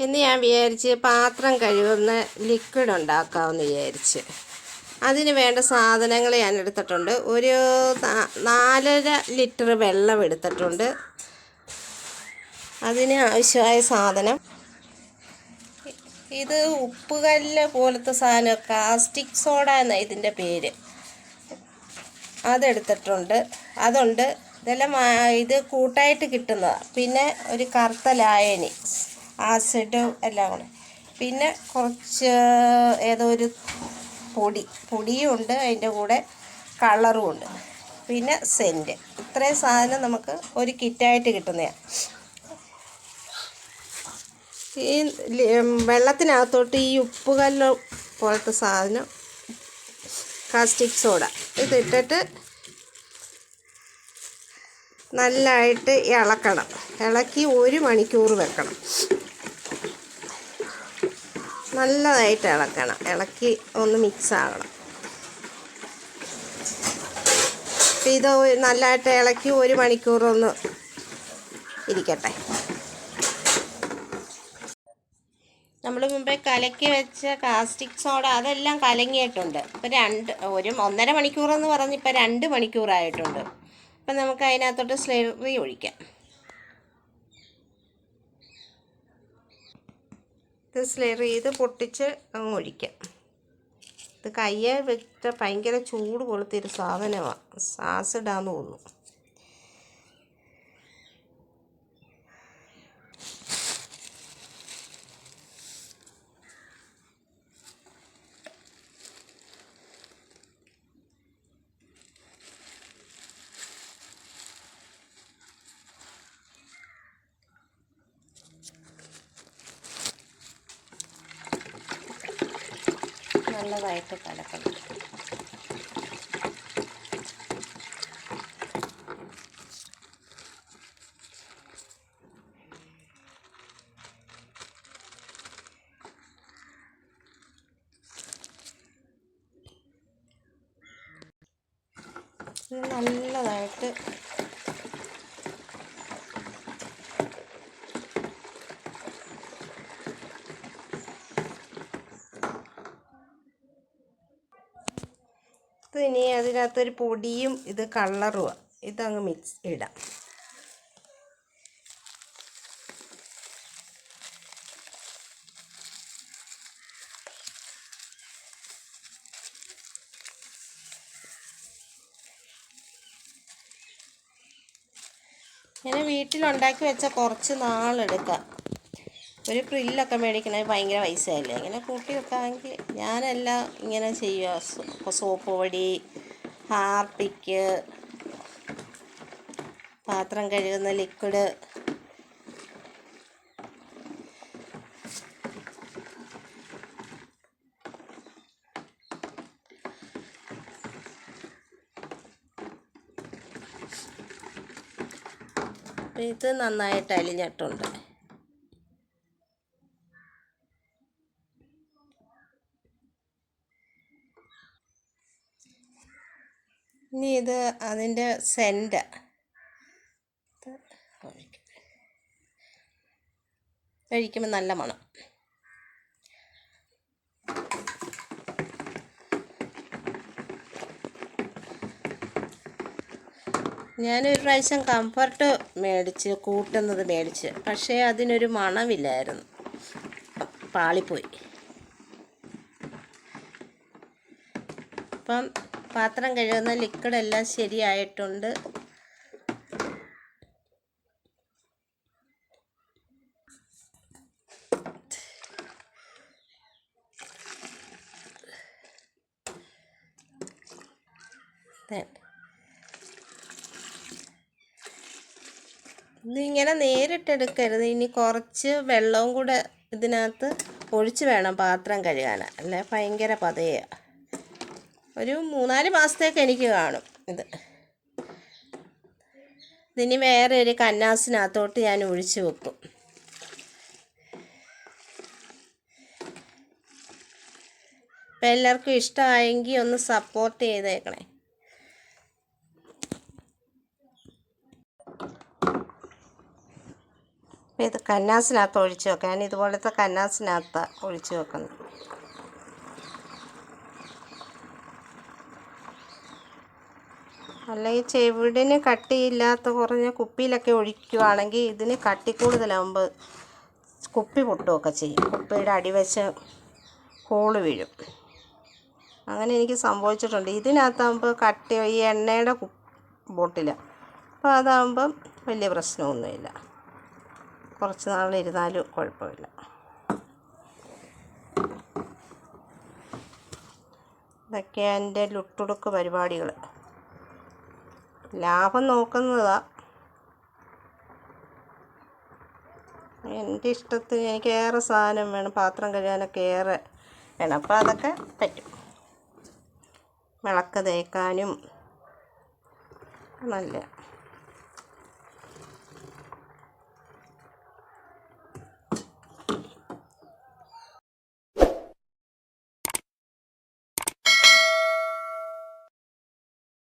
ഇന്ന് ഞാൻ വിചാരിച്ച് പാത്രം കഴുകുന്ന ലിക്വിഡ് ഉണ്ടാക്കാമെന്ന് വിചാരിച്ച്. അതിന് വേണ്ട സാധനങ്ങൾ ഞാൻ എടുത്തിട്ടുണ്ട്. ഒരു 4.5 ലിറ്റർ വെള്ളം എടുത്തിട്ടുണ്ട്. അതിന് ആവശ്യമായ സാധനം ഇത് ഉപ്പുകല്ല് പോലത്തെ സാധനം, കാസ്റ്റിക് സോഡ എന്നാണ് ഇതിൻ്റെ പേര്. അതെടുത്തിട്ടുണ്ട്. അതുണ്ട്. ഇതെല്ലാം ഇത് കൂട്ടായിട്ട് കിട്ടുന്നതാണ്. പിന്നെ ഒരു കറുത്ത ലായനി, ആസിഡും എല്ലാം കൂടെ. പിന്നെ കുറച്ച് ഏതോ ഒരു പൊടിയും ഉണ്ട്, അതിൻ്റെ കൂടെ കളറും ഉണ്ട്. പിന്നെ സെൻറ്റ്. ഇത്രയും സാധനം നമുക്ക് ഒരു കിറ്റായിട്ട് കിട്ടുന്നതാണ്. ഈ വെള്ളത്തിനകത്തോട്ട് ഈ ഉപ്പുകല്ല് പോലത്തെ സാധനം, കാസ്റ്റിക് സോഡ, ഇതിട്ടിട്ട് നല്ലതായിട്ട് ഇളക്കണം. ഇളക്കി 1 മണിക്കൂർ വെക്കണം. നല്ലതായിട്ട് ഇളക്കണം. ഇളക്കി ഒന്ന് മിക്സ് ആകണം. ഇത് നല്ലതായിട്ട് ഇളക്കി 1 മണിക്കൂർ ഒന്ന് ഇരിക്കട്ടെ. നമ്മൾ മുമ്പേ കലക്കി വെച്ച കാസ്റ്റിക് സോഡ അതെല്ലാം കലങ്ങിയിട്ടുണ്ട്. ഇപ്പോൾ 1.5 മണിക്കൂറെന്ന് പറഞ്ഞ് ഇപ്പോൾ 2 മണിക്കൂറായിട്ടുണ്ട്. അപ്പം നമുക്ക് അതിനകത്തോട്ട് സ്ലറി ഒഴിക്കാം. ഇത് സ്ലറി ചെയ്ത് പൊട്ടിച്ച് അങ്ങ് ഒഴിക്കാം. ഇത് കയ്യെ വെച്ച ഭയങ്കര ചൂട് കൊളുത്തിയൊരു സാധനമാണ്. ആസിഡാന്ന് തോന്നുന്നു. നല്ലതായിട്ട് കലക്കണം. നല്ലതായിട്ട് ഇനി അതിനകത്തൊരു പൊടിയും ഇത് കളറുമാണ്. ഇതങ്ങ് മിക്സ് ഇടാം. ഇങ്ങനെ വീട്ടിലുണ്ടാക്കി വെച്ചാൽ കുറച്ച് നാളെടുക്കാം. ഒരു പ്രില്ലൊക്കെ മേടിക്കണമെങ്കിൽ ഭയങ്കര പൈസയല്ലേ. ഇങ്ങനെ കൂട്ടി വെക്കാമെങ്കിൽ ഞാനെല്ലാം ഇങ്ങനെ ചെയ്യുക. സോപ്പ് പൊടി, ഹാർപ്പിക്ക്, പാത്രം കഴുകുന്ന ലിക്വിഡ്, ഇത് നന്നായിട്ട് അലിഞ്ഞിട്ടുണ്ട്. ഇനി ഇത് അതിൻ്റെ സെൻറ്റ് കഴിക്കുമ്പോൾ നല്ല മണം. ഞാനൊരു പ്രാവശ്യം കംഫർട്ട് കൂട്ടുന്നത് മേടിച്ച്, പക്ഷേ അതിനൊരു മണമില്ലായിരുന്നു. പാളിപ്പോയി. അപ്പം പാത്രം കഴുകുന്ന ലിക്വിഡെല്ലാം ശരിയായിട്ടുണ്ട്. ഇതിങ്ങനെ നേരിട്ടെടുക്കരുത്. ഇനി കുറച്ച് വെള്ളവും കൂടെ ഇതിനകത്ത് ഒഴിച്ച് വേണം പാത്രം കഴുകാൻ. അല്ലെ ഭയങ്കര പതയാണ്. ഒരു 3-4 മാസത്തേക്ക് എനിക്ക് കാണും ഇത്. ഇതിനി വേറെ ഒരു കന്നാസിനകത്തോട്ട് ഞാൻ ഒഴിച്ച് വെക്കും. അപ്പം എല്ലാവർക്കും ഇഷ്ടമായെങ്കിൽ ഒന്ന് സപ്പോർട്ട് ചെയ്തേക്കണേ. അപ്പോൾ ഇത് കന്നാസിനകത്ത് ഒഴിച്ച് വെക്കാം. ഞാൻ ഇതുപോലത്തെ കന്നാസിനകത്ത് ഒഴിച്ച് വെക്കുന്നത്. അല്ലെങ്കിൽ ചെവിടിന് കട്ടിയില്ലാത്ത കുറഞ്ഞ കുപ്പിയിലൊക്കെ ഒഴിക്കുകയാണെങ്കിൽ ഇതിന് കട്ടി കൂടുതലാകുമ്പോൾ കുപ്പി പൊട്ടുകയൊക്കെ ചെയ്യും. കുപ്പിയുടെ അടിവശം ഹോള് വീഴും. അങ്ങനെ എനിക്ക് സംഭവിച്ചിട്ടുണ്ട്. ഇതിനകത്താകുമ്പോൾ കട്ടി ഈ എണ്ണയുടെ ബോട്ടിലാണ്. അപ്പോൾ അതാകുമ്പം വലിയ പ്രശ്നമൊന്നുമില്ല. കുറച്ച് നാളിരുന്നാലും കുഴപ്പമില്ല. ഇതൊക്കെയാണ് എൻ്റെ ലുട്ടുടുക്ക് പരിപാടികൾ. ലാഭം നോക്കുന്നതാണ്. എൻ്റെ ഇഷ്ടത്തിന് എനിക്ക് ഏറെ സാധനം വേണം. പാത്രം കഴുകാനൊക്കെ ഏറെ വേണം. അപ്പോൾ അതൊക്കെ പറ്റും. വിളക്ക് തേക്കാനും നല്ല